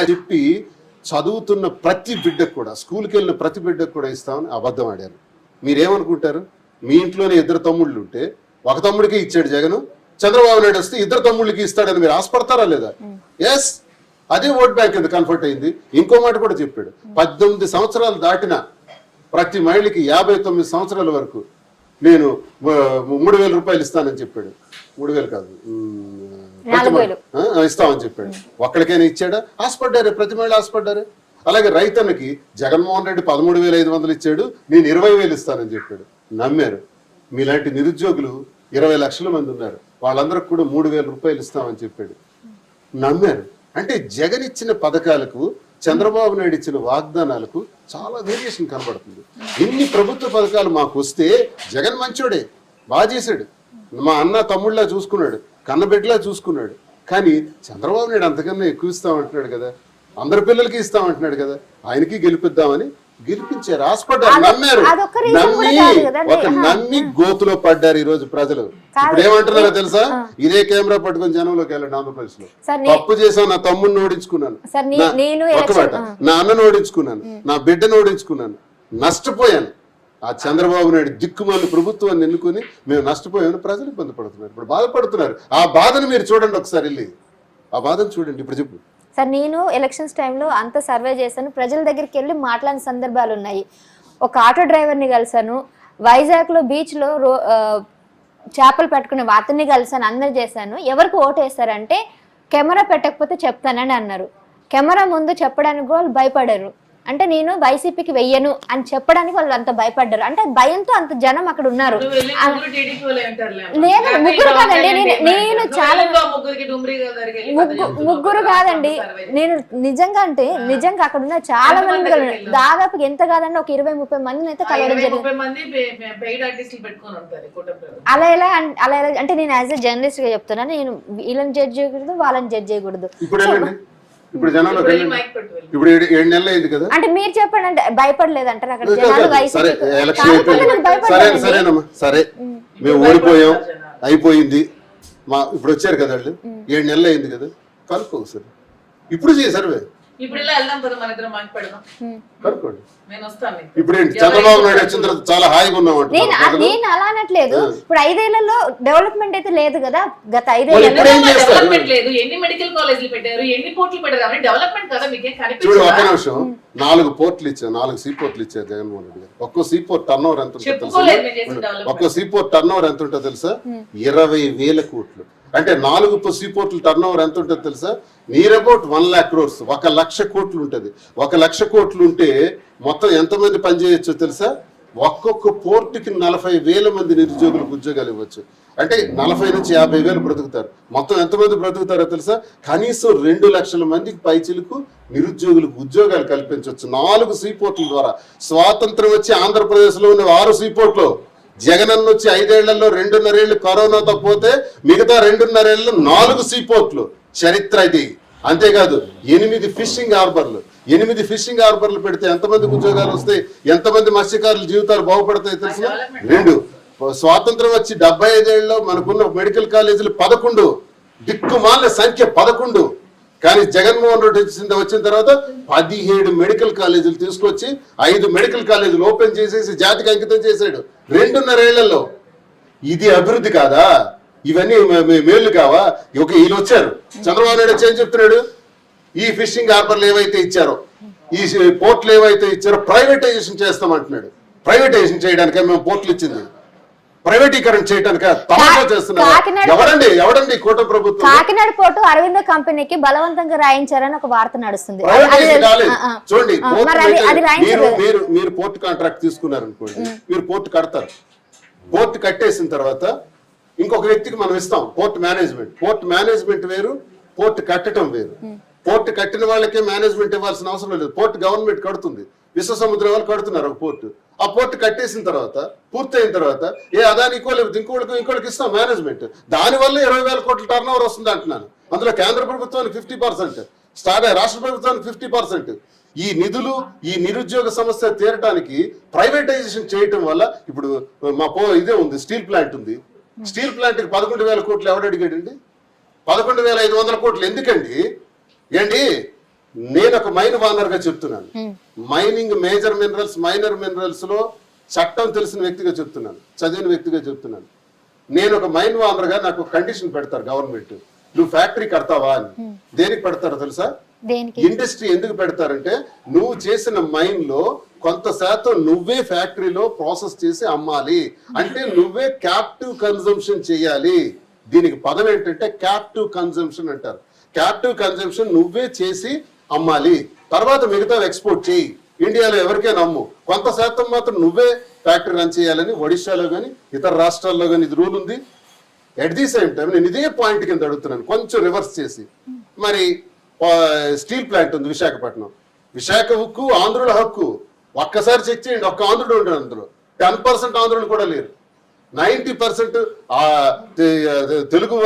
చెప్పి చదువుతున్న ప్రతి బిడ్డకు కూడా, స్కూల్కి వెళ్ళిన ప్రతి బిడ్డకు కూడా ఇస్తామని అబద్ధం ఆడారు. మీరేమనుకుంటారు? మీ ఇంట్లోనే ఇద్దరు తమ్ముళ్ళు ఉంటే ఒక తమ్ముడికి ఇచ్చాడు జగన్, చంద్రబాబు నాయుడు వస్తే ఇద్దరు తమ్ముళ్ళకి ఇస్తాడని మీరు ఆశపడతారా లేదా? ఎస్, అదే ఓట్ బ్యాంక్ కింద కన్వర్ట్ అయింది. ఇంకో మాట కూడా చెప్పాడు, 18 సంవత్సరాలు దాటిన ప్రతి మహిళకి 59 సంవత్సరాల వరకు నేను 3,000 రూపాయలు ఇస్తానని చెప్పాడు. 3,000 కాదు, ఇస్తామని చెప్పాడు. ఒక్కడికైనా ఇచ్చాడా? ఆశపడ్డారే, ప్రతి మహిళ ఆశపడ్డారే. అలాగే రైతన్నకి జగన్మోహన్ రెడ్డి 13,500 ఇచ్చాడు, నేను 20,000 ఇస్తానని చెప్పాడు. నమ్మారు. మీలాంటి నిరుద్యోగులు 20 లక్షల మంది ఉన్నారు, వాళ్ళందరికి కూడా 3,000 రూపాయలు ఇస్తామని చెప్పాడు. నమ్మారు. అంటే జగన్ ఇచ్చిన పథకాలకు, చంద్రబాబు నాయుడు ఇచ్చిన వాగ్దానాలకు చాలా వేరియేషన్ కనబడుతుంది. ఇన్ని ప్రభుత్వ పథకాలు మాకు వస్తే జగన్ మంచోడే, బాగా చేశాడు, మా అన్న తమ్ముళ్ళలా చూసుకున్నాడు, కన్నబిడ్డలా చూసుకున్నాడు. కానీ చంద్రబాబు నాయుడు అంతకన్నా ఎక్కువ ఇస్తామంటున్నాడు కదా, అందరి పిల్లలకి ఇస్తామంటున్నాడు కదా, ఆయనకి గెలిపిద్దామని గెలిపించారు. ఆశపడ్డారు, నమ్మారు. నమ్మి గోతులో పడ్డారు ఈ రోజు ప్రజలు. ఇప్పుడు ఏమంటున్నారో తెలుసా? ఇదే కెమెరా పట్టుకొని జనంలోకి వెళ్ళండి. ఆంధ్రప్రదేశ్ లో తప్పు చేశాను, నా తమ్ముడిని ఓడించుకున్నాను, నా అన్నను ఓడించుకున్నాను, నా బిడ్డను ఓడించుకున్నాను, నష్టపోయాను. ఆ చంద్రబాబు నాయుడు దిక్కుమాలి ప్రభుత్వాన్ని ఎన్నుకుని మేము నష్టపోయామని ప్రజలు ఇబ్బంది పడుతున్నారు, ఇప్పుడు బాధపడుతున్నారు. ఆ బాధను మీరు చూడండి ఒకసారి, వెళ్ళి ఆ బాధను చూడండి. ఇప్పుడు చెప్పు సార్. నేను ఎలక్షన్స్ టైంలో అంత సర్వే చేశాను, ప్రజల దగ్గరికి వెళ్ళి మాట్లాడిన సందర్భాలు ఉన్నాయి. ఒక ఆటో డ్రైవర్ని కలిసాను, వైజాగ్లో బీచ్లో చేపలు పట్టుకునే అతన్ని కలిసాను, అందరు చేశాను. ఎవరికి ఓటు వేస్తారంటే కెమెరా పెట్టకపోతే చెప్తానని అన్నారు. కెమెరా ముందు చెప్పడానికి వాళ్ళు భయపడారు. అంటే నేను వైసీపీకి వెయ్యను అని చెప్పడానికి వాళ్ళు అంత భయపడ్డారు. అంటే భయంతో అంత జనం అక్కడ ఉన్నారు. లేదు, ముగ్గురు కాదండి, నేను చాలా ముగ్గురు కాదండి, నేను నిజంగా అంటే నిజంగా అక్కడ ఉన్న చాలా మంది, దాదాపు ఎంత కాదండి ఒక 20-30 మందిని అయితే కలవడం జరిగింది. అలా ఎలా అంటే నేను యాజ్ ఎ జర్నలిస్ట్ గా చెప్తున్నా, నేను వీళ్ళని జడ్జ్ చేయకూడదు, వాళ్ళని జడ్జ్ చేయకూడదు. ఇప్పుడు జనాలు ఇప్పుడు 7 నెలలు అయింది కదా, అంటే మీరు చెప్పండి. అంటే భయపడలేదు అంటారు అక్కడ సరేనమ్మా, సరే మేము ఓడిపోయాం, అయిపోయింది. ఇప్పుడు వచ్చారు కదా వాళ్ళు, 7 నెలలు అయింది కదా, కనుక్కో సరే. ఇప్పుడు సర్వే ఇప్పుడు ఇప్పుడు ఏంటి, చంద్రబాబు నాయుడు వచ్చిన తర్వాత చాలా హాయిగా ఉన్నాం. నేను అలా అనట్లేదు. ఇప్పుడు 5 ఏళ్లలో డెవలప్మెంట్ అయితే లేదు కదా, గత 5 డెవలప్మెంట్ లేదు. ఎన్ని మెడికల్ కాలేజీలు పెట్టారు, ఎన్ని పోర్టులు పెట్టారు, డెవలప్మెంట్ కదా మీకేం కనిపించదు. ఒక్క నిమిషం, 4 పోర్టులు ఇచ్చారు, 4 సీ పోర్టులు ఇచ్చారు జగన్మోహన్ రెడ్డి గారు. ఒక్కో సీ పోర్ట్ టర్న్ ఓవర్ ఎంత ఉంటుందో తెలుసా? ఒక్కో సీ పోర్ట్ టర్న్ ఓవర్ ఎంత ఉంటుందో తెలుసా? 20,000 కోట్లు. అంటే 4 సీ పోర్టులు టర్న్ ఓవర్ ఎంత ఉంటుందో తెలుసా? నియర్ అబౌట్ 1 lakh crores, 1,00,000 కోట్లు ఉంటుంది. 1,00,000 కోట్లు ఉంటే మొత్తం ఎంతమంది పనిచేయచ్చో తెలుసా? ఒక్కొక్క పోర్టుకి 40,000 మంది నిరుద్యోగులకు ఉద్యోగాలు ఇవ్వచ్చు. అంటే 40 నుంచి 50,000 బ్రతుకుతారు. మొత్తం ఎంతమంది బ్రతుకుతారో తెలుసా? కనీసం 2 లక్షల మందికి పైచిలకు నిరుద్యోగులకు ఉద్యోగాలు కల్పించవచ్చు 4 సీ పోర్టుల ద్వారా. స్వాతంత్రం వచ్చి ఆంధ్రప్రదేశ్ లో ఉన్న 6 సీ పోర్టులు, జగనన్న వచ్చి 5 ఏళ్లలో 2.5 ఏళ్ళు కరోనాతో పోతే మిగతా 2.5 ఏళ్ళు 4 సీ పోర్టులు. చరిత్ర ఇది. అంతేకాదు 8 ఫిషింగ్ హార్బర్లు, 8 ఫిషింగ్ హార్బర్లు పెడితే ఎంతమందికి ఉద్యోగాలు వస్తాయి, ఎంతమంది మత్స్యకారుల జీవితాలు బాగుపడతాయి తెలుసు? 2 స్వాతంత్రం వచ్చి 75 ఏళ్ళలో మనకున్న మెడికల్ కాలేజీలు 11, దిక్కుమాల సంఖ్య 11. కానీ జగన్మోహన్ రెడ్డి వచ్చిన తర్వాత 17 మెడికల్ కాలేజీలు తీసుకొచ్చి 5 మెడికల్ కాలేజీలు ఓపెన్ చేసేసి జాతికి అంకితం చేశాడు 2.5 ఏళ్లలో. ఇది అభివృద్ధి కాదా? ఇవన్నీ మేళ్లు కావా? వీళ్ళు వచ్చారు, చంద్రబాబు నాయుడు వచ్చి ఏం చెప్తున్నాడు? ఈ ఫిషింగ్ హార్బర్లు ఏవైతే ఇచ్చారో, ఈ పోర్టులు ఏవైతే ఇచ్చారో ప్రైవేటైజేషన్ చేస్తామంటున్నాడు. ప్రైవేటైజేషన్ చేయడానికే మేము పోర్టులు ఇచ్చింది, ప్రైవేటీకరణ చేయడానికి తమాషా చేస్తున్నారు. ఎవడండి కూటమి ప్రభుత్వం? కాకినాడ పోర్టు అరవింద కంపెనీకి బలవంతంగా రాయించారని ఒక వార్త నడుస్తుంది. చూడండి, మీరు పోర్టు కాంట్రాక్ట్ తీసుకున్నారనుకోండి, మీరు పోర్టు కడతారు. పోర్టు కట్టేసిన తర్వాత ఇంకొక వ్యక్తికి మనం ఇస్తాం పోర్ట్ మేనేజ్మెంట్ వేరు, పోర్ట్ కట్టడం వేరు. పోర్ట్ కట్టిన వాళ్ళకే మేనేజ్మెంట్ ఇవ్వాల్సిన అవసరం లేదు. పోర్ట్ గవర్నమెంట్ కడుతుంది, విశ్వసముద్రం వాళ్ళు కడుతున్నారు ఒక పోర్టు. ఆ పోర్ట్ కట్టేసిన తర్వాత, పూర్తయిన తర్వాత అదానికో లేకపోతే ఇంకోళ్ళకి ఇస్తాం మేనేజ్మెంట్. దానివల్ల 20,000 కోట్ల టర్న్ ఓవర్ వస్తుంది అంటున్నాను. అందులో కేంద్ర ప్రభుత్వానికి 50%, రాష్ట్ర ప్రభుత్వానికి 50%. ఈ నిధులు, ఈ నిరుద్యోగ సమస్య తీరటానికి ప్రైవేటైజేషన్ చేయటం వల్ల, ఇప్పుడు ఇదే ఉంది, స్టీల్ ప్లాంట్ ఉంది. స్టీల్ ప్లాంట్ కి 11,000 కోట్లు ఎవడు అడిగాడండి? 11,500 కోట్లు ఎందుకండి? ఏంటి నేను ఒక మైన్ వానర్ గా చెప్తున్నాను. Mining major minerals, minor minerals లో చట్టం తెలిసిన వ్యక్తిగా చెప్తున్నాను, చదివిన వ్యక్తిగా చెప్తున్నాను. నేను ఒక మైన్ వానర్ గా నాకు కండిషన్ పెడతారు గవర్నమెంట్, నువ్వు ఫ్యాక్టరీ కడతావా అని. దేనికి పెడతారో తెలుసా? ఇండస్ట్రీ ఎందుకు పెడతారంటే నువ్వు చేసిన మైన్ లో కొంత శాతం నువ్వే ఫ్యాక్టరీలో ప్రాసెస్ చేసి అమ్మాలి, అంటే నువ్వే క్యాప్టివ్ కన్జంప్షన్ చేయాలి. దీనికి పదం ఏంటంటే క్యాప్టివ్ కన్జంప్షన్ అంటారు. క్యాప్టివ్ కన్జంప్షన్ నువ్వే చేసి అమ్మాలి, తర్వాత మిగతా ఎక్స్పోర్ట్ చేయి, ఇండియాలో ఎవరికైనా అమ్ము, కొంత శాతం మాత్రం నువ్వే ఫ్యాక్టరీ రన్ చేయాలని ఒడిశాలో కానీ ఇతర రాష్ట్రాల్లో కానీ ఇది రూల్ ఉంది. ఎట్ ది సేమ్ టైం నేను ఇదే పాయింట్ కింద అడుగుతున్నాను, కొంచెం రివర్స్ చేసి. మరి స్టీల్ ప్లాంట్ ఉంది విశాఖపట్నం, విశాఖ ఉక్కు ఆంధ్రుల హక్కు. ఒక్కసారి చెక్ చేయండి, ఒక్క ఆంధ్రుడు ఉంటాడు అందులో. 10% ఆంధ్రులు కూడా లేరు. 90% తెలుగు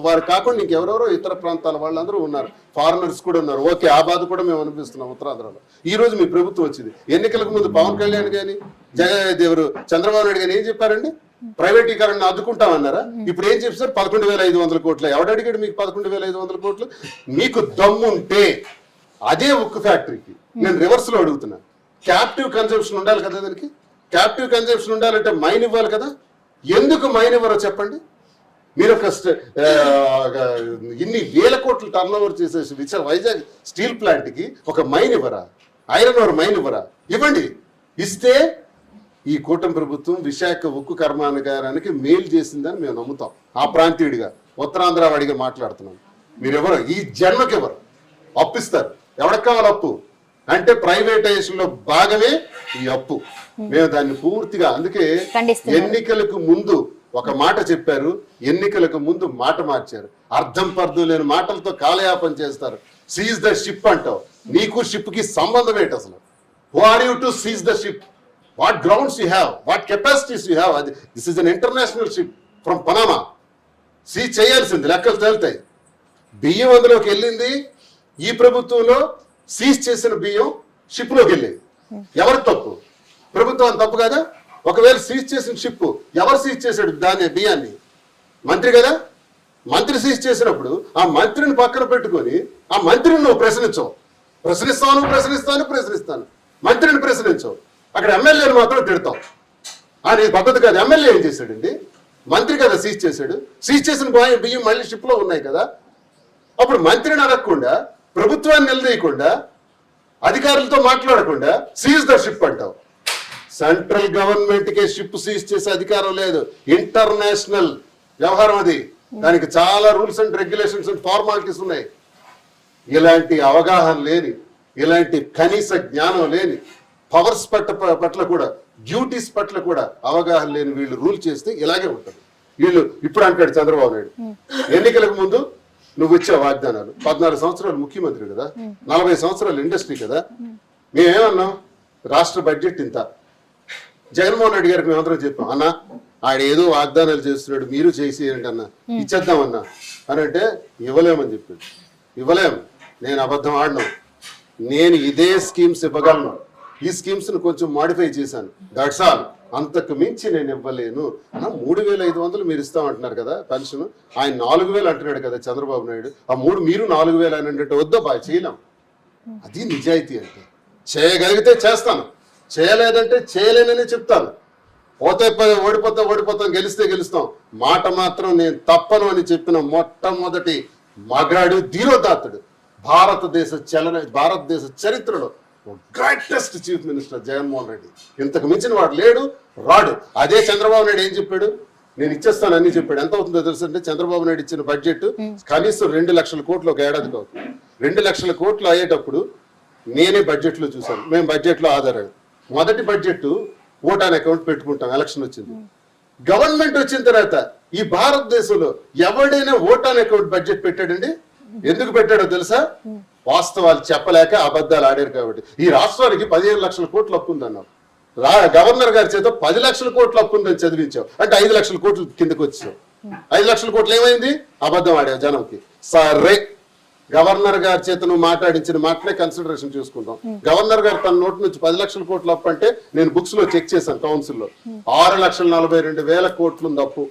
వారు కాకుండా ఇంకెవరెవరో ఇతర ప్రాంతాల వాళ్ళందరూ ఉన్నారు, ఫారినర్స్ కూడా ఉన్నారు. ఓకే, ఆ బాధ కూడా మేము అనిపిస్తున్నాం ఉత్తరాంధ్రలో. ఈ రోజు మీ ప్రభుత్వం వచ్చింది, ఎన్నికలకు ముందు పవన్ కళ్యాణ్ గాని జగదేవరు చంద్రబాబు నాయుడు గాని ఏం చెప్పారండి? ప్రైవేటీకరణ అడ్డుకుంటామన్నారా? ఇప్పుడు ఏం చెప్పారు? 11,500 కోట్లు. ఎవడడిగాడు మీకు 11,500 కోట్లు? మీకు దమ్ముంటే అదే ఉక్కు ఫ్యాక్టరీకి, నేను రివర్స్ లో అడుగుతున్నాను, క్యాప్టివ్ కన్జంప్షన్ ఉండాలి కదా. దానికి క్యాప్టివ్ కన్జంప్షన్ ఉండాలంటే మైన్ ఇవ్వాలి కదా. ఎందుకు మైన్ ఇవ్వరో చెప్పండి. మీరు ఒక ఇన్ని వేల కోట్లు టర్న్ ఓవర్ చేసే వైజాగ్ స్టీల్ ప్లాంట్ కి ఒక మైన్ ఇవ్వరా? ఐరన్ ఓర్ మైన్ ఇవ్వరా? ఇవ్వండి. ఇస్తే ఈ కూటమి ప్రభుత్వం విశాఖ ఉక్కు కర్మాగారానికి మేలు చేసిందని మేము నమ్ముతాం. ఆ ప్రాంతీయుడిగా ఉత్తరాంధ్ర వాడిగా మాట్లాడుతున్నాం. మీరెవరు ఈ జన్మకి ఎవరు అప్పిస్తారు? ఎవరికి కావాలి అప్పు? అంటే ప్రైవేటైజేషన్ లో భాగమే ఈ అప్పు. మేము దాన్ని పూర్తిగా, అందుకే ఎన్నికలకు ముందు ఒక మాట చెప్పారు, ఎన్నికలకు ముందు మాట మార్చారు. అర్థం పర్థం లేని మాటలతో కాలయాపన చేస్తారు. సీజ్ ద షిప్ అంటావు, నీకు షిప్ కి సంబంధం ఏంటి అసలు? Who are you to seize the ship? What grounds you have? What capacities you have? This is an international ship from Panama. Seize చేయాల్సింది, లెక్కలు తేలుతాయి. బియ్యం అందులోకి వెళ్ళింది ఈ ప్రభుత్వంలో, సీజ్ చేసిన బియ్యం షిప్ లోకి వెళ్ళింది. ఎవరి తప్పు? ప్రభుత్వం తప్పు కదా. ఒకవేళ సీజ్ చేసిన షిప్ ఎవరు సీజ్ చేశాడు దాన్ని, బియ్యాన్ని? మంత్రి కదా. మంత్రి సీజ్ చేసినప్పుడు ఆ మంత్రిని పక్కన పెట్టుకొని ఆ మంత్రిని నువ్వు ప్రశ్నిస్తాను మంత్రిని ప్రశ్నించవు. అక్కడ ఎమ్మెల్యేని మాత్రం తిడతావు. అది పద్ధతి కాదు. ఎమ్మెల్యే ఏం చేశాడండి? మంత్రి కదా సీజ్ చేశాడు. సీజ్ చేసిన బియ్యం మళ్ళీ షిప్ లో ఉన్నాయి కదా. అప్పుడు మంత్రిని అడగకుండా, ప్రభుత్వాన్ని నిలదీయకుండా, అధికారులతో మాట్లాడకుండా సీజ్ ద షిప్ అంటావు. సెంట్రల్ గవర్నమెంట్ కే షిప్ సీజ్ చేసే అధికారం లేదు. ఇంటర్నేషనల్ వ్యవహారం అది. దానికి చాలా rules and regulations and formalities ఉన్నాయి. ఇలాంటి అవగాహన లేని, ఇలాంటి కనీస జ్ఞానం లేని, పవర్స్ పట్ల కూడా, డ్యూటీస్ పట్ల కూడా అవగాహన లేని వీళ్ళు రూల్ చేస్తే ఇలాగే ఉంటుంది. వీళ్ళు ఇప్పుడు అంటాడు చంద్రబాబు నాయుడు, ఎన్నికలకు ముందు నువ్వు ఇచ్చే వాగ్దానాలు. 14 సంవత్సరాలు ముఖ్యమంత్రి కదా, 40 సంవత్సరాలు ఇండస్ట్రీ కదా. మేమేమన్నాం? రాష్ట్ర బడ్జెట్ ఇంత. జగన్మోహన్ రెడ్డి గారికి మేమందరం చెప్పాం, అన్న ఆడ ఏదో వాగ్దానాలు చేస్తున్నాడు, మీరు చేసి ఏంటన్నా ఇచ్చేద్దామన్నా అని అంటే ఇవ్వలేమని చెప్పాడు. ఇవ్వలేము, నేను అబద్ధం ఆడినాం. నేను ఇదే స్కీమ్స్ ఇవ్వగలను, ఈ స్కీమ్స్ ను కొంచెం మాడిఫై చేశాను, దట్స్ ఆల్. అంతకు మించి నేను ఇవ్వలేను అన్న. 3,500 మీరు ఇస్తామంటున్నారు కదా పెన్షన్. ఆయన 4,000 అంటున్నాడు కదా చంద్రబాబు నాయుడు. ఆ మీరు 4,000 అని అంటే వద్దా బాయ్, చేయలేం. అది నిజాయితీ అంటే. చేయగలిగితే చేస్తాను, చేయలేదంటే చేయలేనని చెప్తాను. ఓడిపోతాం, గెలిస్తే గెలుస్తాం. మాట మాత్రం నేను తప్పను అని చెప్పిన మొట్టమొదటి మగాడు, ధీరోదాత్తుడు, భారతదేశ చరిత్రలో greatest chief minister Jaganmohan Reddy. ఇంతకు మించిన వాడు లేడు, రాడు. అదే చంద్రబాబు నాయుడు ఏం చెప్పాడు? నేను ఇచ్చేస్తాను అన్ని చెప్పాడు. ఎంత అవుతుందో తెలుసు అంటే చంద్రబాబు నాయుడు ఇచ్చిన బడ్జెట్ కనీసం 2 లక్షల కోట్లు ఒక ఏడాదికి అవుతుంది. 2 లక్షల కోట్లు అయ్యేటప్పుడు నేనే బడ్జెట్ లో చూశాను. మేము బడ్జెట్ లో ఆధారాడు. మొదటి బడ్జెట్ ఓట్ ఆన్ అకౌంట్ పెట్టుకుంటాం. ఎలక్షన్ వచ్చింది, గవర్నమెంట్ వచ్చిన తర్వాత ఈ భారతదేశంలో ఎవడైనా ఓట్ ఆన్ అకౌంట్ బడ్జెట్ పెట్టాడండి? ఎందుకు పెట్టాడో తెలుసా? వాస్తవాలు చెప్పలేక అబద్ధాలు ఆడారు కాబట్టి. ఈ రాష్ట్రానికి 15 లక్షల కోట్లు అప్పు ఉందన్నావు. గవర్నర్ గారి చేత 10 లక్షల కోట్లు అప్పు ఉందని చదివించావు. అంటే 5 లక్షల కోట్లు కిందకి వచ్చావు. 5 లక్షల కోట్లు ఏమైంది? అబద్ధం ఆడావు జనంకి. సరే, గవర్నర్ గారి చేత నువ్వు మాట్లాడించిన మాటనే కన్సిడరేషన్ చేసుకుంటాం. గవర్నర్ గారు తన నోటి నుంచి 10 లక్షల కోట్లు అప్పు అంటే నేను బుక్స్ లో చెక్ చేశాను. కౌన్సిల్ లో 6,42,000 కోట్లు ఉంది అప్పు.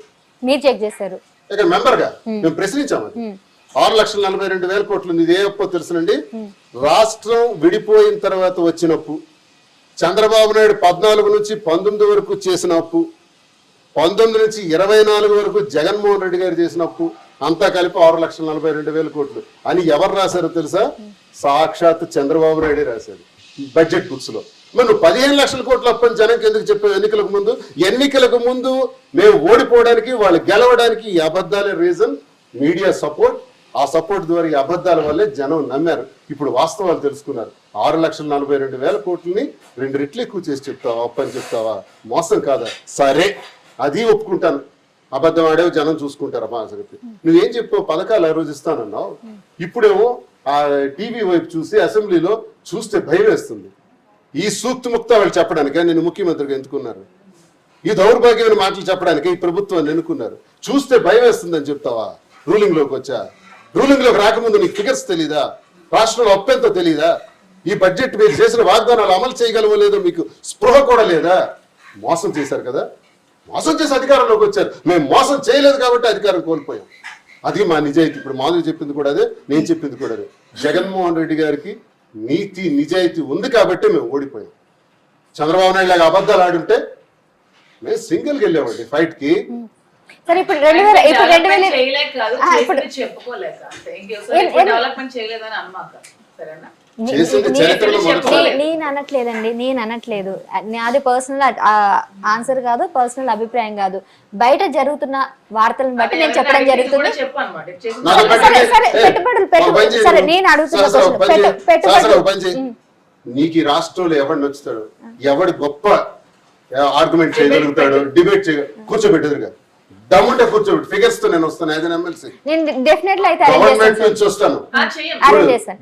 మీరు చెక్ చేశారు? ఇక మెంబర్ గా మేము ప్రశ్నించాము. అది 6,42,000 కోట్లు. ఇది ఏ అప్పు తెలుసునండి? రాష్ట్రం విడిపోయిన తర్వాత వచ్చిన అప్పు, చంద్రబాబు నాయుడు 14 నుంచి 19 వరకు చేసిన అప్పు, 19 నుంచి 24 వరకు జగన్మోహన్ రెడ్డి గారు చేసిన అప్పు, అంతా కలిపి 6,42,000 కోట్లు అని ఎవరు రాశారో తెలుసా? సాక్షాత్ చంద్రబాబు నాయుడు రాశారు బడ్జెట్ బుక్స్ లో. మరి నువ్వు 15 లక్షల కోట్ల అప్పని జనంకి ఎందుకు చెప్పావు ఎన్నికలకు ముందు మేము ఓడిపోవడానికి, వాళ్ళు గెలవడానికి ఈ అబద్ధాలే రీజన్. మీడియా సపోర్ట్, ఆ సపోర్ట్ ద్వారా ఈ అబద్ధాల వల్లే జనం నమ్మారు. ఇప్పుడు వాస్తవాలు తెలుసుకున్నారు. 6,42,000 కోట్లని 2 రెట్లు ఎక్కువ చేసి చెప్తావా? అప్పని చెప్తావా? మోసం కాదా? సరే, అది ఒప్పుకుంటాను. అబద్ధం ఆడేవి జనం చూసుకుంటారు. అమ్మా సంగతి నువ్వేం చెప్పావు? పథకాలు ఆ రోజు ఇస్తానన్నావు. ఇప్పుడేమో ఆ టీవీ వైపు చూసి అసెంబ్లీలో చూస్తే భయం వేస్తుంది. ఈ సూక్తి ముక్త వాళ్ళు చెప్పడానికి నేను ముఖ్యమంత్రిగా ఎన్నుకున్నారు. ఈ దౌర్భాగ్యమైన మాటలు చెప్పడానికి ఈ ప్రభుత్వాన్ని ఎన్నుకున్నారు. చూస్తే భయం వేస్తుందని చెప్తావా? రూలింగ్ లోకి వచ్చా? రూలింగ్ లోకి రాకముందు నీకు ఫిగర్స్ తెలీదా? రాష్ట్రంలో అప్పెంతో తెలీదా? ఈ బడ్జెట్ మీరు చేసిన వాగ్దానాలు అమలు చేయగలవో లేదో మీకు స్పృహ కూడా లేదా? మోసం చేశారు కదా, మోసం చేసి అధికారంలోకి వచ్చారు. మేము మోసం చేయలేదు కాబట్టి అధికారం కోల్పోయాం. అది మా నిజాయితీ. ఇప్పుడు మాధవి చెప్పింది కూడా అదే, నేను చెప్పింది కూడా అదే. జగన్మోహన్ రెడ్డి గారికి నీతి నిజాయితీ ఉంది కాబట్టి మేము ఓడిపోయాం. చంద్రబాబు నాయుడు లాగా అబద్ధాలు ఆడుంటే మేము సింగిల్కి వెళ్ళామండి ఫైట్ కి. సరే ఇప్పుడు 2000 చేయలేక కాదు, చెప్పుకోలేక డెవలప్మెంట్ చేయలేదని అన్నమాట. సరేనా? నేను అనట్లేదు. నాది పర్సనల్ ఆన్సర్ కాదు, పర్సనల్ అభిప్రాయం కాదు. బయట జరుగుతున్న వార్తలను బట్టి నేను చెప్పడం జరుగుతుంది. సరే నేను అడుగుతున్నా, నీకు ఈ రాష్ట్రంలో ఎవడు నచ్చుతాడు, ఎవడు గొప్ప ఆర్గ్యుమెంట్ చేయగలుగుతాడు, డిబేట్ కూర్చోబెట్టదురుగా దమ్ముంటే కూర్చోబెట్టి ఫిగర్స్ తో నేను వస్తాను. యాజ్ ఎన్ ఎమ్మెల్సీ గవర్నమెంట్ నుంచి వస్తాను.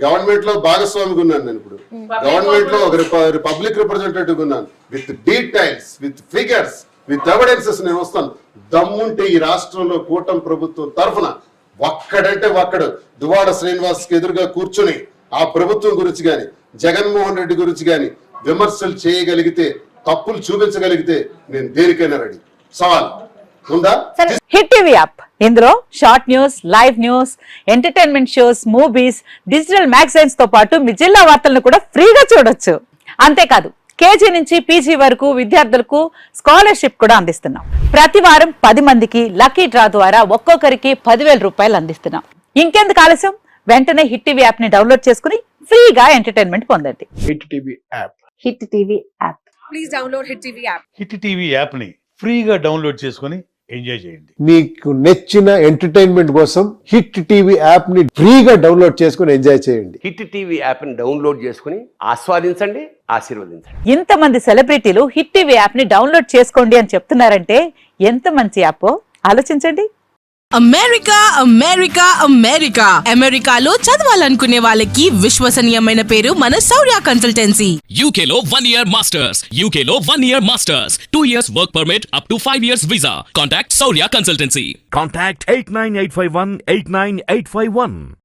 గవర్నమెంట్ లో భాగస్వామిగా ఉన్నాను నేను. ఇప్పుడు గవర్నమెంట్ లో ఒక పబ్లిక్ రిప్రజెంటేటివ్ ఉన్నాను. With details, with figures, with evidences నేను వస్తాను. దమ్ముంటే ఈ రాష్ట్రంలో కూటమి ప్రభుత్వం తరఫున ఒక్కడంటే ఒక్కడు దువాడ శ్రీనివాస్ కి ఎదురుగా కూర్చుని ఆ ప్రభుత్వం గురించి గాని, జగన్మోహన్ రెడ్డి గురించి గాని విమర్శలు చేయగలిగితే, తప్పులు చూపించగలిగితే నేను దేనికైనా రెడీ. సవాల్ ఉందా? హిట్ టీవీ యాప్, ఇందులో short news, live news, entertainment shows, movies, digital magazines తో పాటు మీ జిల్లా వార్తలను కూడా ఫ్రీగా చూడొచ్చు. అంతేకాదు కేజీ నుంచి పీజీ వరకు విద్యార్థులకు స్కాలర్షిప్ కూడా అందిస్తున్నాం. ప్రతి వారం 10 మందికి లక్కీ డ్రా ద్వారా ఒక్కొక్కరికి 10,000 రూపాయలు అందిస్తున్నాం. ఇంకెందుకు ఆలస్యం? వెంటనే హిట్ టీవీ యాప్ ని డౌన్లోడ్ చేసుకుని ఫ్రీగా ఎంటర్టైన్మెంట్ పొందండి. Hit TV app. Hit TV app. Please download hit TV app. Hit TV app ని ఫ్రీగా డౌన్లోడ్ చేసుకుని ఎంజాయ్ చేయండి. మీకు నచ్చిన ఎంటర్టైన్మెంట్ కోసం హిట్ టీవీ యాప్ ని ఫ్రీగా డౌన్లోడ్ చేసుకుని ఎంజాయ్ చేయండి. హిట్ టీవీ యాప్ ని డౌన్లోడ్ చేసుకుని ఆస్వాదించండి, ఆశీర్వదించండి. ఇంతమంది సెలబ్రిటీలు హిట్ టీవీ యాప్ ని డౌన్లోడ్ చేసుకోండి అని చెప్తున్నారంటే ఎంత మంచి యాప్ ఆలోచించండి. అమెరికా అమెరికాలో చదవాలనుకునే వాళ్ళకి విశ్వసనీయమైన పేరు మన శౌర్య కన్సల్టెన్సీ. UK లో 1 year masters, UK లో 1 year masters, 2 years work permit up to 5 years visa. Contact Saurya Consultancy. Contact 89851 89851.